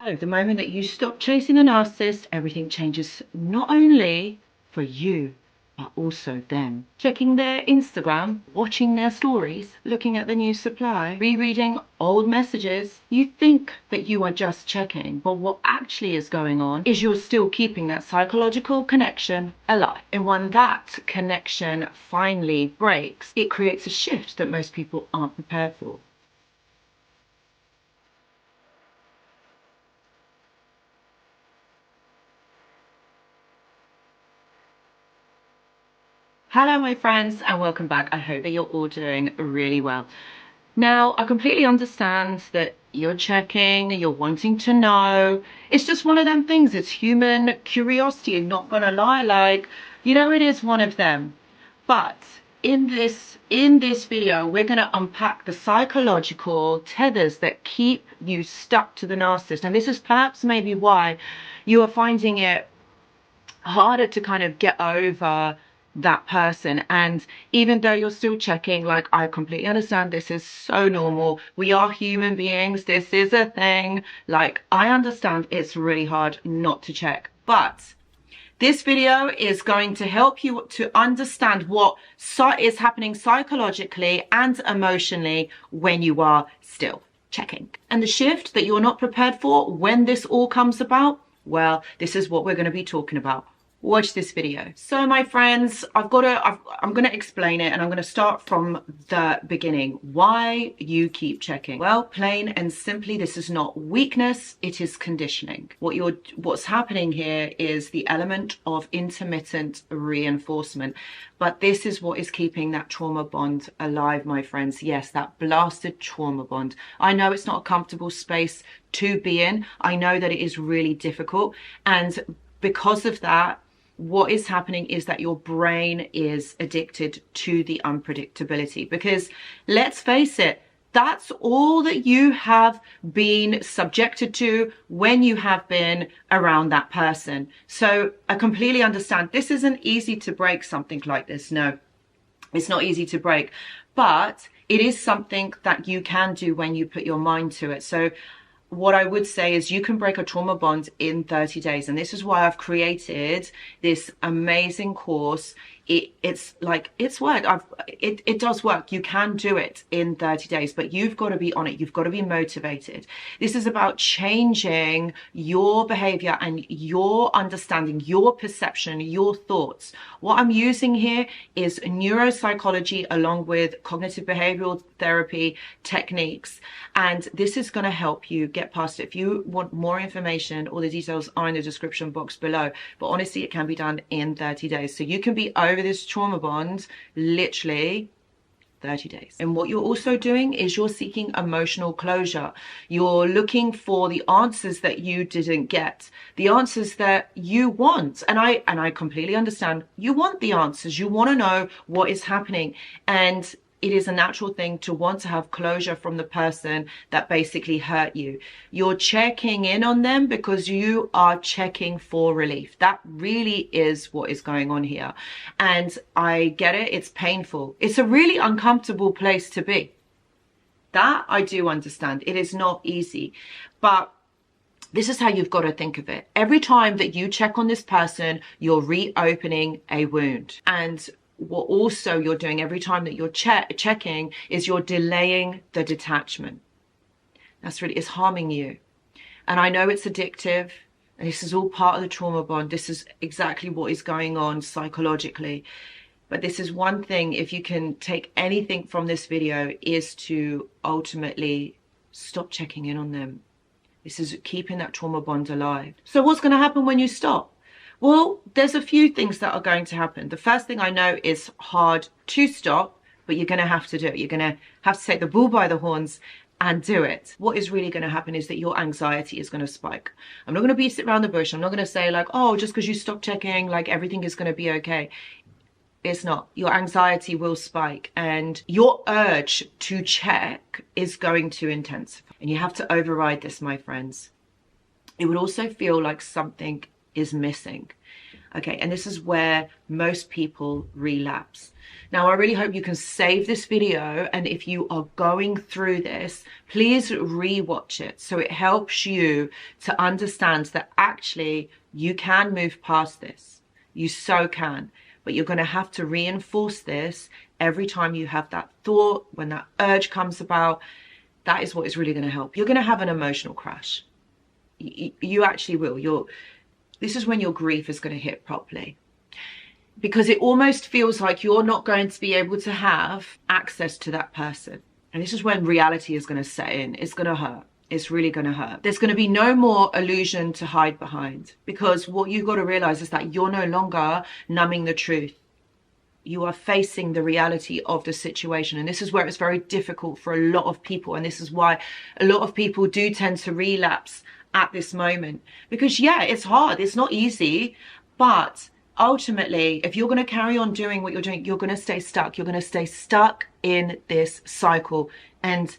So the moment that you stop chasing the narcissist, everything changes, not only for you, but also them. Checking their Instagram, watching their stories, looking at the new supply, rereading old messages. You think that you are just checking, but what actually is going on is you're still keeping that psychological connection alive. And when that connection finally breaks, it creates a shift that most people aren't prepared for. Hello my friends and welcome back. I hope that you're all doing really well. Now, I completely understand that you're checking, you're wanting to know. It's just one of them things. It's human curiosity, not gonna lie, it is one of them. But in this video, we're gonna unpack the psychological tethers that keep you stuck to the narcissist. And this is perhaps maybe why you are finding it harder to kind of get over that person. And even though you're still checking, I completely understand, this is so normal, we are human beings, this is a thing. I understand it's really hard not to check, but this video is going to help you to understand what is happening psychologically and emotionally when you are still checking, and the shift that you're not prepared for when this all comes about. Well, this is what we're going to be talking about. Watch this video. So my friends, I'm going to explain it, and I'm going to start from the beginning. Why you keep checking? Well, plain and simply, this is not weakness, it is conditioning. What's happening here is the element of intermittent reinforcement. But this is what is keeping that trauma bond alive, my friends. Yes, that blasted trauma bond. I know it's not a comfortable space to be in. I know that it is really difficult, and because of that, what is happening is that your brain is addicted to the unpredictability, because let's face it, that's all that you have been subjected to when you have been around that person. So I completely understand. This isn't easy to break, something like this. No, it's not easy to break, but it is something that you can do when you put your mind to it. So what I would say is you can break a trauma bond in 30 days. And this is why I've created this amazing course. It's work. It does work. You can do it in 30 days, but you've got to be on it. You've got to be motivated. This is about changing your behavior and your understanding, your perception, your thoughts. What I'm using here is neuropsychology along with cognitive behavioral therapy techniques. And this is going to help you get past it. If you want more information, all the details are in the description box below. But honestly, it can be done in 30 days. So you can be over this trauma bond literally 30 days. And what you're also doing is you're seeking emotional closure. You're looking for the answers that you didn't get, the answers that you want. And I completely understand. You want the answers. You want to know what is happening. And it is a natural thing to want to have closure from the person that basically hurt you. You're checking in on them because you are checking for relief. That really is what is going on here. And I get it. It's painful. It's a really uncomfortable place to be. That I do understand. It is not easy, but this is how you've got to think of it. Every time that you check on this person, you're reopening a wound. And what also you're doing every time that you're checking is you're delaying the detachment. It's harming you. And I know it's addictive, and this is all part of the trauma bond. This is exactly what is going on psychologically. But this is one thing, if you can take anything from this video, is to ultimately stop checking in on them. This is keeping that trauma bond alive. So what's going to happen when you stop? Well, there's a few things that are going to happen. The first thing I know is hard to stop, but you're going to have to do it. You're going to have to take the bull by the horns and do it. What is really going to happen is that your anxiety is going to spike. I'm not going to beat it around the bush. I'm not going to say oh, just because you stop checking, everything is going to be okay. It's not. Your anxiety will spike, and your urge to check is going to intensify. And you have to override this, my friends. It would also feel like something is missing. Okay, and this is where most people relapse. Now, I really hope you can save this video, and if you are going through this, please re-watch it so it helps you to understand that actually you can move past this. You so can, but you're going to have to reinforce this every time you have that thought, when that urge comes about. That is what is really going to help. You're going to have an emotional crash. You actually will. This is when your grief is going to hit properly, because it almost feels like you're not going to be able to have access to that person. And this is when reality is going to set in. It's going to hurt. It's really going to hurt. There's going to be no more illusion to hide behind, because what you've got to realize is that you're no longer numbing the truth. You are facing the reality of the situation. And this is where it's very difficult for a lot of people. And this is why a lot of people do tend to relapse at this moment, because yeah, it's hard, it's not easy, but ultimately, if you're going to carry on doing what you're doing, you're going to stay stuck. You're going to stay stuck in this cycle. And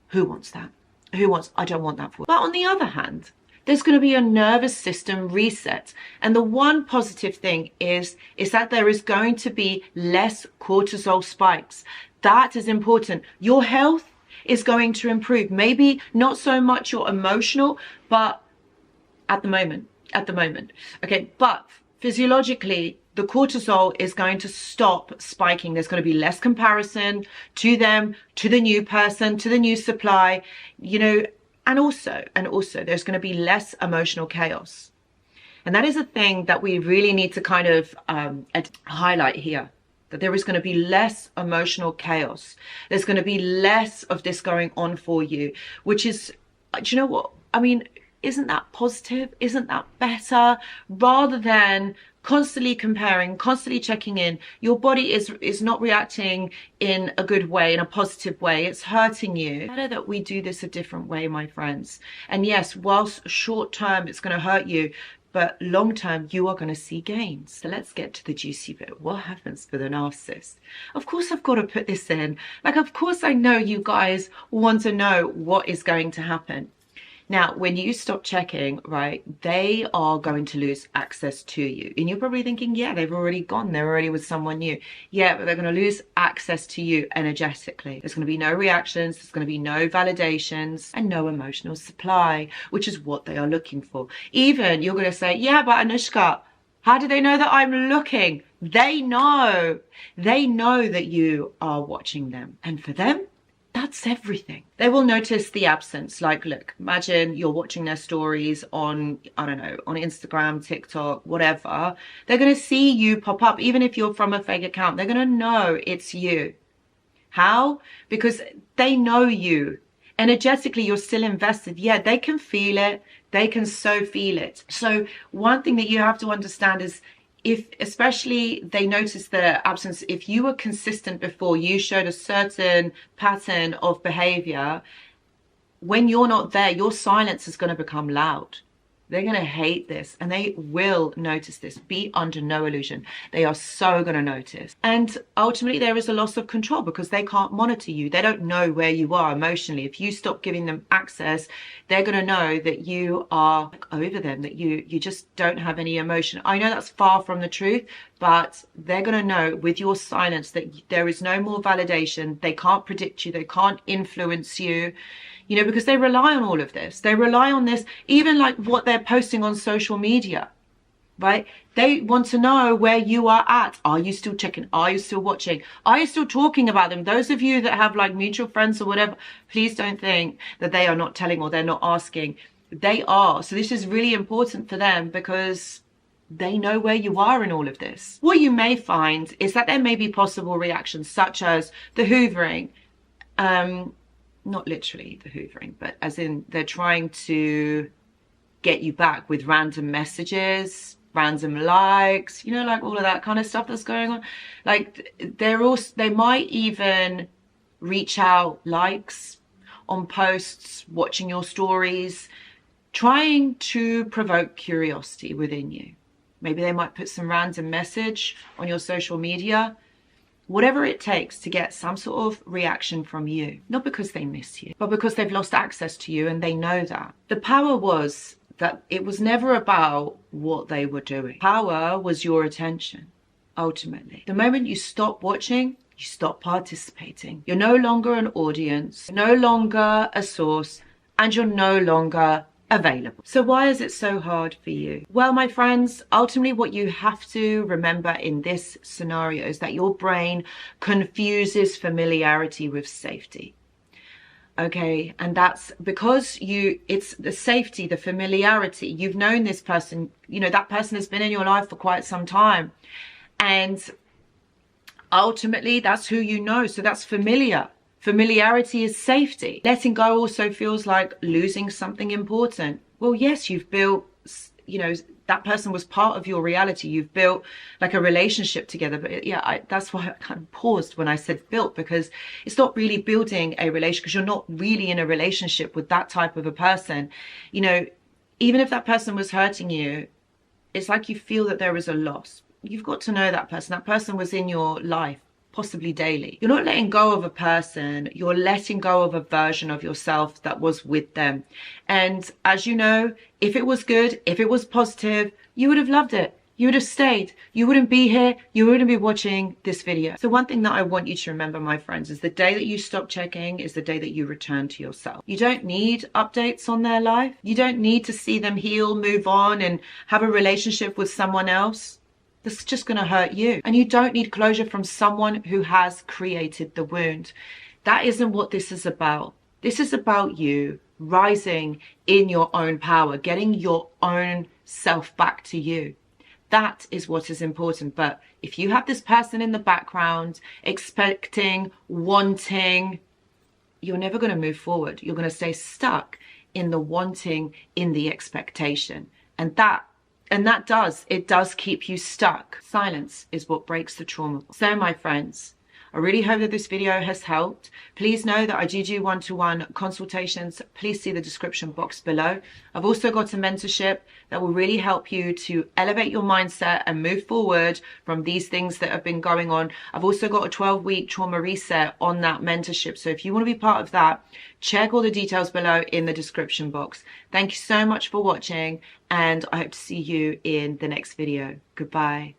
who wants that? I don't want that for you. But on the other hand, there's going to be a nervous system reset. And the one positive thing is that there is going to be less cortisol spikes. That is important. Your health is going to improve. Maybe not so much your emotional, but at the moment. Okay, but physiologically, the cortisol is going to stop spiking. There's going to be less comparison to them, to the new person, to the new supply, you know, and also there's going to be less emotional chaos. And that is a thing that we really need to kind of highlight here. That there is going to be less emotional chaos. There's going to be less of this going on for you, which is, do you know what? I mean, isn't that positive? Isn't that better? Rather than constantly comparing, constantly checking in, your body is not reacting in a good way, in a positive way. It's hurting you. It's better that we do this a different way, my friends. And yes, whilst short term it's going to hurt you, but long term, you are going to see gains. So let's get to the juicy bit. What happens for the narcissist? Of course, I've got to put this in. Like, of course, I know you guys want to know what is going to happen. Now, when you stop checking, right, they are going to lose access to you. And you're probably thinking, yeah, they've already gone. They're already with someone new. Yeah, but they're going to lose access to you energetically. There's going to be no reactions. There's going to be no validations and no emotional supply, which is what they are looking for. Even you're going to say, yeah, but Anushka, how do they know that I'm looking? They know. They know that you are watching them. And for them, that's everything. They will notice the absence. Like, look, imagine you're watching their stories on, I don't know, on Instagram, TikTok, whatever. They're going to see you pop up. Even if you're from a fake account, they're going to know it's you. How? Because they know you. Energetically, you're still invested. Yeah, they can feel it. They can so feel it. So one thing that you have to understand is, if especially they notice the absence, if you were consistent before, you showed a certain pattern of behavior, when you're not there, your silence is going to become loud. They're going to hate this, and they will notice this. Be under no illusion. They are so going to notice. And ultimately, there is a loss of control because they can't monitor you. They don't know where you are emotionally. If you stop giving them access, they're going to know that you are over them, that you just don't have any emotion. I know that's far from the truth, but they're going to know with your silence that there is no more validation. They can't predict you. They can't influence you. You know, because they rely on all of this. They rely on this, even like what they're posting on social media, right? They want to know where you are at. Are you still checking? Are you still watching? Are you still talking about them? Those of you that have like mutual friends or whatever, please don't think that they are not telling or they're not asking. They are. So this is really important for them because they know where you are in all of this. What you may find is that there may be possible reactions such as the hoovering, not literally the hoovering, but as in they're trying to get you back with random messages, random likes, you know, like all of that kind of stuff that's going on. Like they might even reach out, likes on posts, watching your stories, trying to provoke curiosity within you. Maybe they might put some random message on your social media. Whatever it takes to get some sort of reaction from you, not because they miss you, but because they've lost access to you and they know that. The power was that it was never about what they were doing. Power was your attention, ultimately. The moment you stop watching, you stop participating. You're no longer an audience, no longer a source, and you're no longer available. So why is it so hard for you? Well, my friends, ultimately what you have to remember in this scenario is that your brain confuses familiarity with safety. Okay, and that's because it's the safety, the familiarity. You've known this person, you know, that person has been in your life for quite some time. And ultimately, that's who you know. So that's familiar. Familiarity is safety. Letting go also feels like losing something important. Well, yes, you've built, you know, that person was part of your reality. You've built like a relationship together. But yeah, that's why I kind of paused when I said built, because it's not really building a relationship, because you're not really in a relationship with that type of a person. You know, even if that person was hurting you, it's like you feel that there is a loss. You've got to know that person. That person was in your life, possibly daily. You're not letting go of a person, you're letting go of a version of yourself that was with them. And as you know, if it was good, if it was positive, you would have loved it. You would have stayed. You wouldn't be here. You wouldn't be watching this video. So one thing that I want you to remember, my friends, is the day that you stop checking is the day that you return to yourself. You don't need updates on their life. You don't need to see them heal, move on, and have a relationship with someone else. This is just going to hurt you. And you don't need closure from someone who has created the wound. That isn't what this is about. This is about you rising in your own power, getting your own self back to you. That is what is important. But if you have this person in the background, expecting, wanting, you're never going to move forward. You're going to stay stuck in the wanting, in the expectation. And that does keep you stuck. Silence is what breaks the trauma. So my friends, I really hope that this video has helped. Please know that I do one-to-one consultations. Please see the description box below. I've also got a mentorship that will really help you to elevate your mindset and move forward from these things that have been going on. I've also got a 12-week trauma reset on that mentorship. So if you want to be part of that, check all the details below in the description box. Thank you so much for watching, and I hope to see you in the next video. Goodbye.